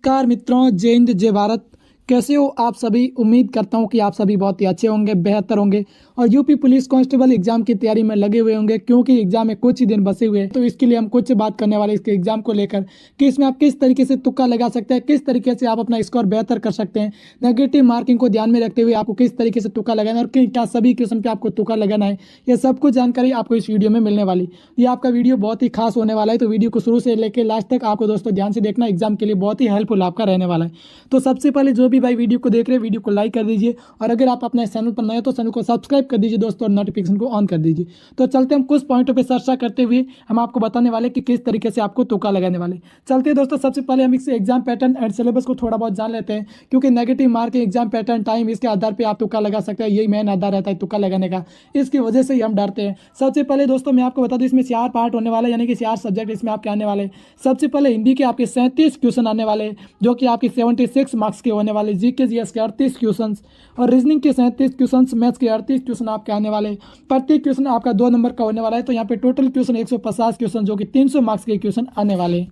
नमस्कार मित्रों, जय हिंद जय भारत। कैसे हो आप सभी। उम्मीद करता हूं कि आप सभी बहुत ही अच्छे होंगे, बेहतर होंगे और यूपी पुलिस कांस्टेबल एग्जाम की तैयारी में लगे हुए होंगे, क्योंकि एग्जाम में कुछ ही दिन बचे हुए हैं। तो इसके लिए हम कुछ बात करने वाले इसके एग्जाम को लेकर कि इसमें आप किस तरीके से तुक्का लगा सकते हैं, किस तरीके से आप अपना स्कोर बेहतर कर सकते हैं। नेगेटिव मार्किंग को ध्यान में रखते हुए आपको किस तरीके से तुक्का लगाना है और क्या सभी क्वेश्चन पे आपको तुक्का लगाना है, ये सब कुछ जानकारी आपको इस वीडियो में मिलने वाली। ये आपका वीडियो बहुत ही खास होने वाला है, तो वीडियो को शुरू से लेकर लास्ट तक आपको दोस्तों ध्यान से देखना, एग्जाम के लिए बहुत ही हेल्पफुल आपका रहने वाला है। तो सबसे पहले जो भी भाई वीडियो को देख रहे हैं, वीडियो को लाइक कर दीजिए और अगर आप अपने चैनल पर नए हो तो चैनल को सब्सक्राइब कर दीजिए दोस्तों और नोटिफिकेशन को ऑन कर दीजिए। तो चलते हम कुछ पॉइंटों पे चर्चा करते हुए हम आपको बताने वाले कि किस तरीके से आपको तुक्का लगाने वाले। चलते हैं दोस्तों, सबसे पहले हम इस एग्जाम पैटर्न एंड सिलेबस को थोड़ा बहुत जान लेते हैं, क्योंकि negative mark exam pattern time इसके आधार पर आप तुक्का लगा सकते हैं। यही मेन आधार रहता है तुक्का लगाने का, इसकी वजह से ही हम डरते हैं। सबसे पहले दोस्तों मैं आपको बता दूं, इसमें 4 पार्ट होने वाले, यानी कि 4 सब्जेक्ट इसमें आपके आने वाले। सबसे पहले हिंदी के आपके 37 क्वेश्चन आने वाले, जो कि आपके 76 मार्क्स के होने वाले। जीके जीएस के 38 क्वेश्चन और रीजनिंग के 37 क्वेश्चन, मैथ्स के 38 क्वेश्चन आपके आने वाले। प्रत्येक क्वेश्चन आपका 2 नंबर का होने वाला है। तो यहाँ पे टोटल क्वेश्चन 150 क्वेश्चन, जो कि 300 मार्क्स के क्वेश्चन आने वाले।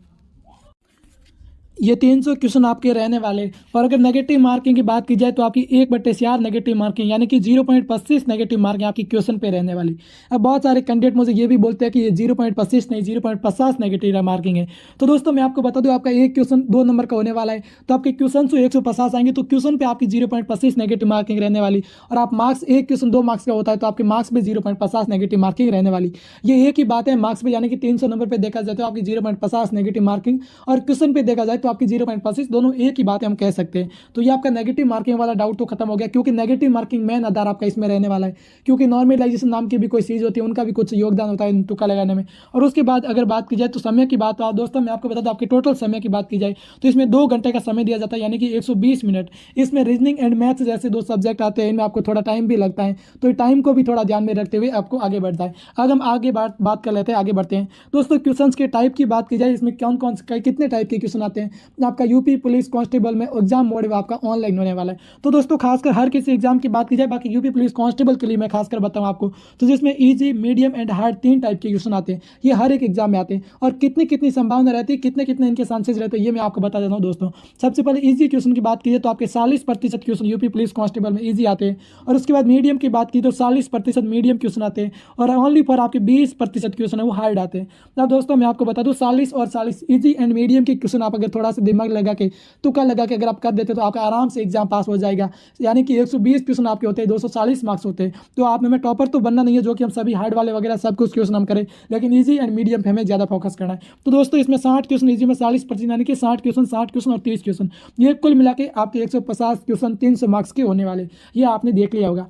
ये 300 क्वेश्चन आपके रहने वाले। और अगर नेगेटिव मार्किंग की बात की जाए तो आपकी 1/4 नेगेटिव मार्किंग, यानी कि 0.25 नेगेटिव मार्किंग आपकी क्वेश्चन पे रहने वाली। अब बहुत सारे कैंडिडेट मुझे ये भी बोलते हैं कि ये 0.25 नहीं 0.50 नेगेटिव मार्किंग है। तो दोस्तों मैं आपको बता दूं, आपका एक क्वेश्चन 2 नंबर का होने वाला है, तो आपके क्वेश्चन से 150 आएंगे, तो क्वेश्चन पे आपकी 0.25 नेगेटिव मार्किंग रहने वाली। और आप मार्क्स, एक क्वेश्चन 2 मार्क्स का होता है, तो आपके मार्क्स पे 0.50 नेगेटिव मार्किंग रहने वाली। ये एक ही बात है, मार्क्स पे यानी कि 300 नंबर पे देखा जाए तो आपकी 0.50 नेगेटिव मार्किंग और क्वेश्चन पे देखा जाए तो आपकी 0.25, दोनों एक ही बात है, हम कह सकते हैं। तो ये आपका नेगेटिव मार्किंग वाला डाउट तो खत्म हो गया, क्योंकि नेगेटिव मार्किंग मेन आधार आपका इसमें रहने वाला है। क्योंकि नॉर्मलाइजेशन नाम की भी कोई चीज़ होती है, उनका भी कुछ योगदान होता है तुक्का लगाने में। और उसके बाद अगर बात की जाए तो समय की बात, तो दोस्तों मैं आपको बता दूं, आपके टोटल समय की बात की जाए तो इसमें 2 घंटे का समय दिया जाता है, यानी कि 120 मिनट। इसमें रीजनिंग एंड मैथ्स जैसे 2 सब्जेक्ट आते हैं, इनमें आपको थोड़ा टाइम भी लगता है, तो टाइम को भी थोड़ा ध्यान में रखते हुए आपको आगे बढ़ता है। अब हम आगे बात कर लेते हैं, आगे बढ़ते हैं दोस्तों। क्वेश्चन के टाइप की बात की जाए, इसमें कौन कौन से कितने टाइप के क्वेश्चन आते हैं। आपका यूपी पुलिस कांस्टेबल में एग्जाम मोड में आपका ऑनलाइन होने वाला है। तो दोस्तों खासकर हर किसी एग्जाम की बात की जाए, बाकी यूपी पुलिस कांस्टेबल के लिए मैं खासकर बताऊं आपको, तो जिसमें easy, medium and hard 3 type के क्वेश्चन आते हैं। ये हर एक एग्जाम में आते हैं और कितनी कितनी संभावना रहती है, कितने कितने इनके चांसेस रहते हैं, ये मैं आपको बता देता हूँ दोस्तों। सबसे पहले इजी क्वेश्चन की बात की जाए तो आपके 40% क्वेश्चन यूपी पुलिस कांस्टेबल में इजी आते हैं। और उसके बाद मीडियम की बात की तो 40% मीडियम क्वेश्चन आते हैं और ओनली फॉर आपके 20% क्वेश्चन है वो हार्ड आते हैं। अब दोस्तों मैं आपको बता दूं, 40 और 40 इजी एंड मीडियम के क्वेश्चन आप अगर थोड़ा सा दिमाग लगा के, तुक्का लगा के अगर आप कर देते तो आपका आराम से एग्जाम पास हो जाएगा। यानी कि 120 क्वेश्चन आपके होते हैं, 240 मार्क्स होते हैं। तो आप में टॉपर तो बनना नहीं है, जो कि हम सभी हार्ड वाले वगैरह सब कुछ क्वेश्चन हम करें, लेकिन इजी एंड मीडियम पे हमें ज़्यादा फोकस करना है। तो दोस्तों इसमें 60 क्वेश्चन इजी में 40%, यानी कि 60 क्वेश्चन और 30 क्वेश्चन, ये कुल मिला के आपके 150 क्वेश्चन 300 मार्क्स के होने वाले। ये आपने देख लिया होगा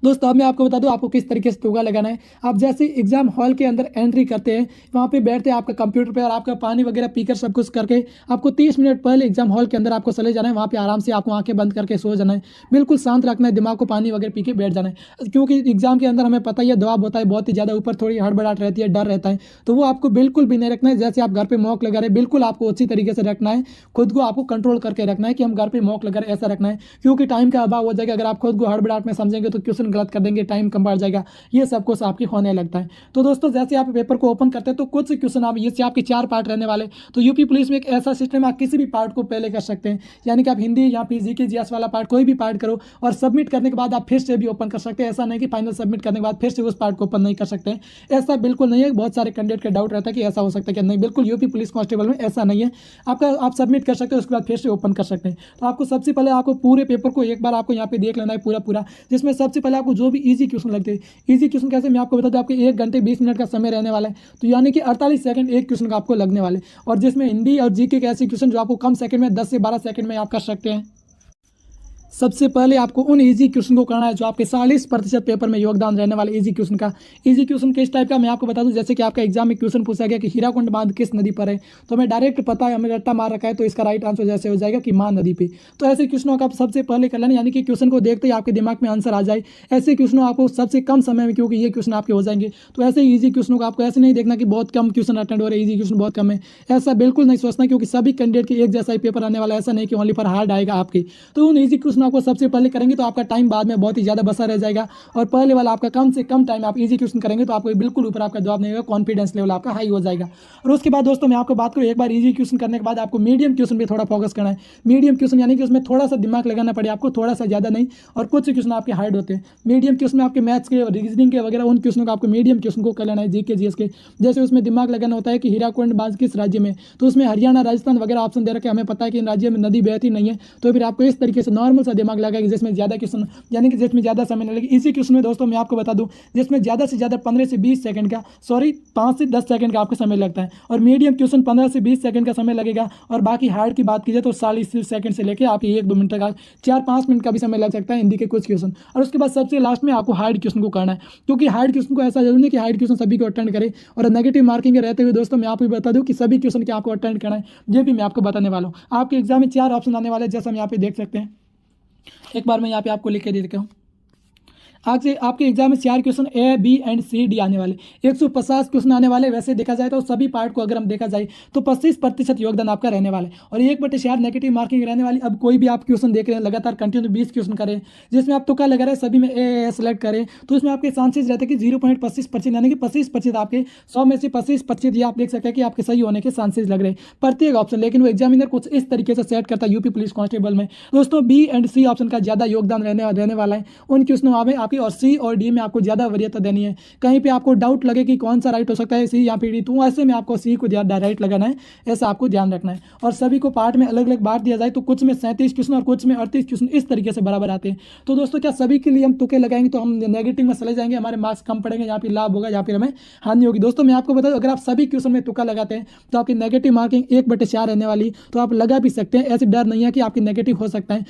दोस्तों। अब मैं आपको बता दूं आपको किस तरीके से तुक्का लगाना है। आप जैसे एग्जाम हॉल के अंदर एंट्री करते हैं, वहाँ पे बैठते हैं आपका कंप्यूटर पे और आपका पानी वगैरह पीकर सब कुछ करके आपको 30 मिनट पहले एग्जाम हॉल के अंदर आपको चले जाना है। वहाँ पे आराम से आपको आंखें बंद करके सो जाना है, बिल्कुल शांत रखना है, दिमाग को पानी वगैरह पी के बैठ जाना है। क्योंकि एग्जाम के अंदर हमें पता ही है दबाव होता है बहुत ही ज़्यादा, ऊपर थोड़ी हड़बड़ाहट रहती है, डर रहता है, तो वो आपको बिल्कुल भी नहीं रखना है। जैसे आप घर पर मॉक लगा रहे, बिल्कुल आपको उसी तरीके से रखना है, खुद को आपको कंट्रोल करके रखना है कि हम घर पर मॉक लगा रहे, ऐसा रखना है। क्योंकि टाइम का अभाव हो जाएगा, अगर आप खुद को हड़बड़ाहट में समझेंगे तो क्वेश्चन गलत कर देंगे, टाइम कम बढ़ जाएगा, ये सब कुछ आपके होने लगता है। तो दोस्तों जैसे आप पेपर को ओपन करते हैं तो कुछ क्वेश्चन आप, ये आपके 4 पार्ट रहने वाले। तो यूपी पुलिस में एक ऐसा सिस्टम है, आप किसी भी पार्ट को पहले कर सकते हैं, यानी कि आप हिंदी या फिर जीके जीएस वाला पार्ट कोई भी पार्ट करो और सबमिट करने के बाद आप फिर से भी ओपन कर सकते हैं। ऐसा नहीं कि फाइनल सबमिट करने के बाद फिर से उस पार्ट को ओपन नहीं कर सकते हैं, ऐसा बिल्कुल नहीं है। बहुत सारे कैंडिडेट का डाउट रहता है कि ऐसा हो सकता है कि नहीं, बिल्कुल यूपी पुलिस कांस्टेबल में ऐसा नहीं है। आप सबमिट कर सकते हैं, उसके बाद फिर से ओपन कर सकते हैं। तो आपको सबसे पहले आपको पूरे पेपर को एक बार आपको यहाँ पे देख लेना है पूरा, जिसमें सबसे पहले आपको जो भी ईजी क्वेश्चन लगते हैं। ईजी क्वेश्चन कैसे, मैं आपको बता दूं, आपके 1 घंटे 20 मिनट का समय रहने वाला है, तो यानी कि 48 सेकंड एक क्वेश्चन का आपको लगने वाले। और जिसमें हिंदी और जीके के ऐसे क्वेश्चन जो आपको कम सेकंड में 10 से 12 सेकंड में आप कर सकते हैं। सबसे पहले आपको उन इजी क्वेश्चन को करना है जो आपके 40% पेपर में योगदान रहने वाले इजी क्वेश्चन का। इजी क्वेश्चन किस टाइप का मैं आपको बता दूं, जैसे कि आपका एग्जाम में क्वेश्चन पूछा गया कि हीराकुंड बांध किस नदी पर है, तो हमें डायरेक्ट पता है, हमें रट्टा मार रखा है, तो इसका राइट आंसर जैसे हो जाएगा कि मां नदी पे। तो ऐसे क्वेश्चनों का आप सबसे पहले कर लेना, यानी कि क्वेश्चन को देखते ही आपके दिमाग में आंसर आ जाए। ऐसे क्वेश्चनों आपको सबसे कम समय में, क्योंकि ये क्वेश्चन आपके हो जाएंगे, तो ऐसे ईजी क्वेश्चनों को आपको ऐसे नहीं देखना कि बहुत कम क्वेश्चन अटेंड हो रहे, ईजी क्वेश्चन बहुत कम है, ऐसा बिल्कुल नहीं सोचना, क्योंकि सभी कैंडिडेट के एक जैसा ही पेपर आने वाला है। ऐसा नहीं कि ओनली पर हार्ड आएगा आपके। तो उन ईजी क्वेश्चन आपको सबसे पहले करेंगे तो आपका टाइम बाद में बहुत ही ज़्यादा बचा रह जाएगा, और पहले वाला आपका कम से कम टाइम आप इजी क्वेश्चन करेंगे तो आपको बिल्कुल ऊपर आपका जवाब नहीं होगा, कॉन्फिडेंस लेवल आपका हाई हो जाएगा। और उसके बाद दोस्तों मैं आपको बात करूँ, एक बार इजी क्वेश्चन करने के बाद आपको मीडियम क्वेश्चन पे थोड़ा फोकस करना है। मीडियम क्वेश्चन यानी कि उसमें थोड़ा सा दिमाग लगाना पड़े आपको, थोड़ा सा ज़्यादा नहीं, और कुछ क्वेश्चन आपके हार्ड होते हैं। मीडियम क्वेश्चन आपके मैथ्स के, रीजनिंग के वगैरह उन क्वेश्चन को आपको मीडियम क्वेश्चन को कर लेना है, जीके जीएस के। जैसे उसमें दिमाग लगाना होता है कि हीराकुंड बांध किस राज्य में, तो उसमें हरियाणा, राजस्थान वगैरह ऑप्शन दे रखे, हमें पता है कि इन राज्यों में नदी बहती नहीं है, तो फिर आपको इस तरीके से नॉर्मल सा दिमाग लगाएगा जिसमें ज़्यादा क्वेश्चन यानी कि जिसमें ज़्यादा समय नहीं लगे। इसी क्वेश्चन में दोस्तों मैं आपको बता दूं, जिसमें ज़्यादा से ज़्यादा 15 से 20 सेकंड का, 5 से 10 सेकंड का आपको समय लगता है, और मीडियम क्वेश्चन 15 से 20 सेकंड का समय लगेगा, और बाकी हार्ड की बात कीजिए तो 40 सेकंड से लेकर आपकी 1-2 मिनट तक, 4-5 मिनट का भी समय लग सकता है हिंदी के कुछ क्वेश्चन। और उसके बाद सबसे लास्ट में आपको हार्ड क्वेश्चन को करना है, क्योंकि हार्ड क्वेश्चन को ऐसा जरूरी नहीं कि हार्ड क्वेश्चन सभी को अटेंड करें, और नेगेटिव मार्किंग रहते हुए दोस्तों मैं आपको बता दूं कि सभी क्वेश्चन के आपको अटेंड करना है, ये भी मैं आपको बताने वाला हूँ। आपके एग्जाम में 4 ऑप्शन आने वाले हैं, जैसा हम यहाँ पे देख सकते हैं। एक बार मैं यहाँ पे आपको लिख के दे देता हूँ। आज से आपके एग्जाम में 4 question A, B and C, D आने वाले, 150 क्वेश्चन आने वाले। वैसे देखा जाए तो सभी पार्ट को अगर हम देखा जाए तो 25% योगदान आपका रहने वाला है, और 1/4 नेगेटिव मार्किंग रहने वाली। अब कोई भी आप क्वेश्चन देख रहे हैं लगातार कंटिन्यू 20 क्वेश्चन करें, जिसमें आप तुक्का लगा रहे हैं, सभी में ए सेलेक्ट करें, तो उसमें आपके चांसेस रहते हैं कि 0.25% यानी कि 25% आपके 100 में से 25% ये आप देख सकते हैं कि आपके सही होने के चांसेस लग रहे हैं प्रत्येक ऑप्शन। लेकिन वो एग्जामिनर कुछ इस तरीके से सेट करता है यूपी पुलिस कांस्टेबल में दोस्तों, बी एंड सी ऑप्शन का ज़्यादा योगदान रहने वाला है उन क्वेश्चनों में आपकी, और सी और डी में आपको ज़्यादा वरीयता देनी है। कहीं पे आपको डाउट लगे कि कौन सा राइट हो सकता है, सी या फिर डी, तो ऐसे में आपको सी को ज़्यादा राइट लगाना है, ऐसा आपको ध्यान रखना है। और सभी को पार्ट में अलग अलग बांट दिया जाए, तो कुछ में 37 क्वेश्चन और कुछ में 38 क्वेश्चन इस तरीके से बराबर आते हैं। तो दोस्तों क्या सभी के लिए हम तुक्के लगाएंगे तो हम नेगेटिव में चले जाएंगे, हमारे मार्क्स कम पड़ेंगे, यहाँ पे लाभ होगा या फिर हमें हानि होगी। दोस्तों मैं आपको बता दूं, अगर आप सभी क्वेश्चन में तुक्का लगाते हैं तो आपकी नेगेटिव मार्किंग 1/4 रहने वाली, तो आप लगा भी सकते हैं, ऐसे डर नहीं है कि आपकी नेगेटिव हो सकता है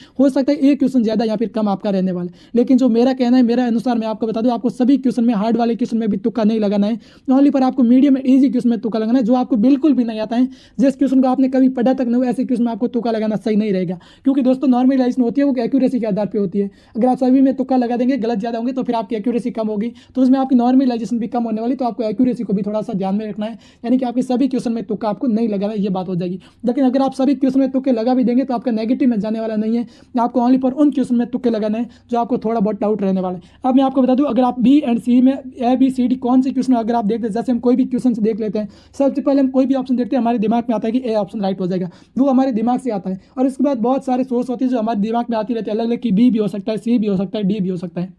एक क्वेश्चन ज़्यादा या फिर कम आपका रहने वाला। लेकिन जो मेरा कहना है, मेरा अनुसार मैं आपको बता दूं, आपको सभी क्वेश्चन में, हार्ड वाले क्वेश्चन में भी तुक्का नहीं लगाना है, ओनली पर आपको मीडियम एंड इजी क्वेश्चन में तुक्का लगाना है। जो आपको बिल्कुल भी नहीं आता है, जिस क्वेश्चन को आपने कभी पढ़ा तक नहीं हो, ऐसे क्वेश्चन में आपको तुक्का लगाना सही नहीं रहेगा, क्योंकि दोस्तों नॉर्मलाइजेशन होती है वो एक्यूरेसी के आधार पर होती है। अगर आप सभी में तुक्का लगा देंगे, गलत ज़्यादा होंगे, तो फिर आपकी एक्यूरेसी कम होगी, तो उसमें आपकी नॉर्मलाइजेशन भी कम होने वाली, तो आपको एक्यूरेसी को भी थोड़ा सा ध्यान में रखना है, यानी कि आपके सभी क्वेश्चन में तुक्का आपको नहीं लगाना, ये बात हो जाएगी। लेकिन अगर आप सभी क्वेश्चन में तुक्के लगा भी देंगे तो आपका नेगेटिव में जाने वाला नहीं है, आपको ओनली पर उन क्वेश्चन में तुक्के लगाना है जो आपको थोड़ा बहुत डाउट रहने वाला है। अब मैं आपको बता दूं, अगर आप बी एंड सी में ए बी सी डी कौन से क्वेश्चन अगर आप देखते हैं, जैसे हम कोई भी क्वेश्चन देख लेते हैं, सबसे पहले हम कोई भी ऑप्शन देखते हैं, हमारे दिमाग में आता है कि ए ऑप्शन राइट हो जाएगा, वो हमारे दिमाग से आता है। और इसके बाद बहुत सारे सोर्स होते हैं जो हमारे दिमाग में आती रहती है अलग अलग, कि बी भी हो सकता है, सी भी हो सकता है, डी भी हो सकता है।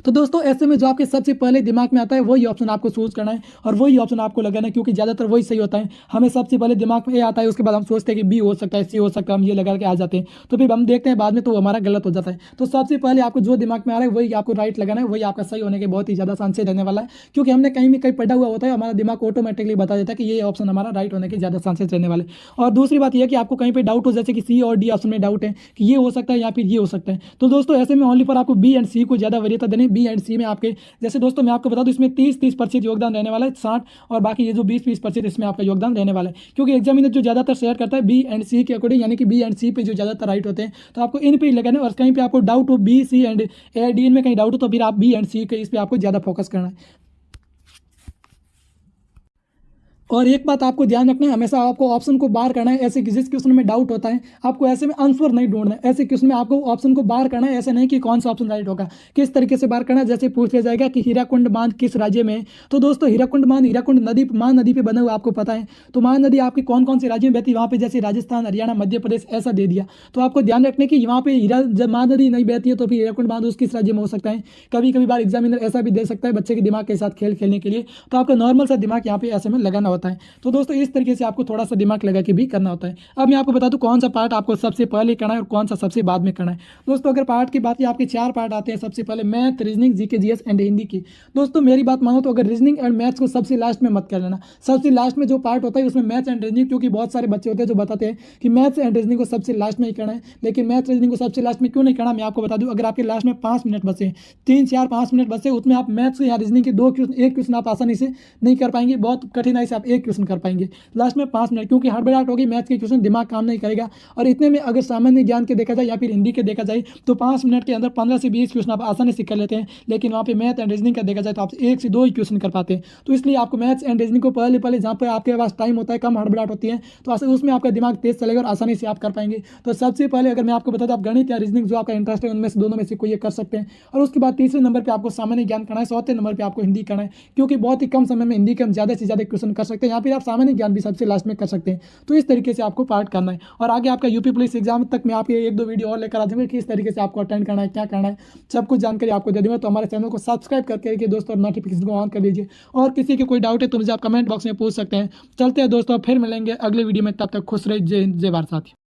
तो दोस्तों ऐसे में जो आपके सबसे पहले दिमाग में आता है वही ऑप्शन आपको चूज करना है, और वही ऑप्शन आपको लगाना है, क्योंकि ज़्यादातर वही सही होता है। हमें सबसे पहले दिमाग में ए आता है, उसके बाद हम सोचते हैं कि बी हो सकता है, सी हो सकता है, हम ये लगा के आ जाते हैं, तो फिर हम देखते हैं बाद में तो हमारा गलत हो जाता है। तो सबसे पहले आपको जो दिमाग में आ रहा है वही आपको राइट लगाना है, वही आपका सही होने के बहुत ही ज़्यादा चांसेस रहने वाला है, क्योंकि हमने कहीं भी कहीं पढ़ा हुआ होता है, हमारा दिमाग ऑटोमेटिकली बता देता है कि ये ऑप्शन हमारा राइट होने के ज़्यादा चांसेस रहने वाले। और दूसरी बात यह कि आपको कहीं पर डाउट हो, जैसे कि सी और डी ऑप्शन में डाउट है कि ये हो सकता है या फिर ये हो सकता है, तो दोस्तों ऐसे में ओनली पर आपको बी एंड सी को ज़्यादा वरीयता देनी। बी एंड सी में आपके, जैसे दोस्तों मैं आपको बता दूं, इसमें 30% योगदान रहने वाला है, 60, और बाकी ये जो 20% इसमें आपका योगदान रहने वाला है, क्योंकि एग्जामिनर जो ज़्यादातर शेयर करता है बी एंड सी के अकॉर्डिंग, यानी कि बी एंड सी पे जो ज़्यादातर राइट होते हैं, तो आपको इन पे ही लगाना है। और कहीं पे आपको डाउट हो B C and A D में कहीं डाउट हो, तो फिर आप बी एंड सी के इस पर आपको ज़्यादा फोकस करना है। और एक बात आपको ध्यान रखना है, हमेशा आपको ऑप्शन को बाहर करना है, ऐसे कि जिस क्वेश्चन में डाउट होता है आपको ऐसे में आंसर नहीं ढूंढना है, ऐसे क्वेश्चन में आपको ऑप्शन को बाहर करना है, ऐसे नहीं कि कौन सा ऑप्शन राइट होगा, किस तरीके से बाहर करना है। जैसे पूछ लिया जाएगा कि हीराकुंड बांध किस राज्य में है, तो दोस्तों हीराकुंड बांध, हीराकुंड नदी, महानदी पे बना हुआ आपको पता है, तो महानदी आपकी कौन कौन से राज्य में बहती है, वहाँ पे जैसे राजस्थान, हरियाणा, मध्य प्रदेश ऐसा दे दिया, तो आपको ध्यान रखने की वहाँ पे जब महानदी नहीं बहती है तो फिर हीराकुंड बांध उस किस राज्य में हो सकता है। कभी कभी बार एग्जामिनर ऐसा भी दे सकता है बच्चे के दिमाग के साथ खेलने के लिए, तो आपका नॉर्मल सा दिमाग यहाँ पे ऐसे में लगाना होता है। तो दोस्तों इस तरीके से आपको थोड़ा सा दिमाग लगा के भी करना होता है। अब मैं आपको बता दूं कौन सा पार्ट आपको सबसे पहले करना है और कौन सा सबसे बाद में करना है। दोस्तों अगर पार्ट की बात की, आपके 4 पार्ट आते हैं, सबसे पहले math, reasoning, GK GS and Hindi की। दोस्तों मेरी बात मानो तो अगर रीजनिंग एंड मैथ्स को सबसे लास्ट में मत कर लेना, सबसे लास्ट में जो पार्ट होता है उसमें मैथ्स एंड रीजनिंग, क्योंकि बहुत सारे बच्चे होते हैं जो बताते हैं कि मैथ्स एंड रीजनिंग को सबसे लास्ट में ही करना है, लेकिन मैथ्स रीजनिंग को सबसे लास्ट में क्यों नहीं करना, मैं आपको बता दूं। अगर आपके लास्ट में 5 मिनट बचे, 3, 4, 5 मिनट बचे, उसमें आप मैथ्स या रीजनिंग के 2 क्वेश्चन, एक क्वेश्चन आप आसानी से नहीं कर पाएंगे, बहुत कठिनाई से आप एक क्वेश्चन कर पाएंगे। लास्ट में 5 मिनट, क्योंकि हड़बड़ाहट होगी, मैथ्स के क्वेश्चन दिमाग काम नहीं करेगा। और इतने में अगर सामान्य ज्ञान के देखा जाए या फिर हिंदी के देखा जाए तो 5 मिनट के अंदर 15 से 20 क्वेश्चन आप आसानी से कर लेते हैं, लेकिन वहाँ पे मैथ एंड रीजनिंग का देखा जाए तो आप 1 से 2 ही क्वेश्चन कर पाते हैं। तो इसलिए आपको मैथ्स एंड रीजनिंग को पहले जहाँ पर आपके पास टाइम होता है, कम हड़बड़ाहट होती है, तो उसमें आपका दिमाग तेज चलेगा और आसानी से आप कर पाएंगे। तो सबसे पहले अगर मैं आपको बता दूं, आप गणित या रीजनिंग जो आपका इंटरेस्ट है उनमें से दोनों में से कोई एक कर सकते हैं। और उसके बाद तीसरे नंबर पे आपको सामान्य ज्ञान करना है, चौथे नंबर पे आपको हिंदी करना है, क्योंकि बहुत ही कम समय में हिंदी के हम ज़्यादा से ज़्यादा क्वेश्चन कर सकते हैं। यहाँ फिर आप सामान्य ज्ञान भी सबसे लास्ट में कर सकते हैं। तो इस तरीके से आपको पार्ट करना है। और आगे आपका यूपी पुलिस एग्जाम तक मैं आपके 1-2 वीडियो और लेकर आ जाऊंगा कि इस तरीके से आपको अटेंड करना है, क्या करना है, सब कुछ जानकारी आपको दे दूंगा। तो हमारे चैनल को सब्सक्राइब करके रखिए दोस्तों, और नोटिफिकेशन को ऑन कर लीजिए। और किसी की कोई डाउट है तो मुझे आप कमेंट बॉक्स में पूछ सकते हैं। चलते हैं दोस्तों, फिर मिलेंगे अगले वीडियो में, तब तक खुश रहिए। जय हिंद, जय भारत साथी।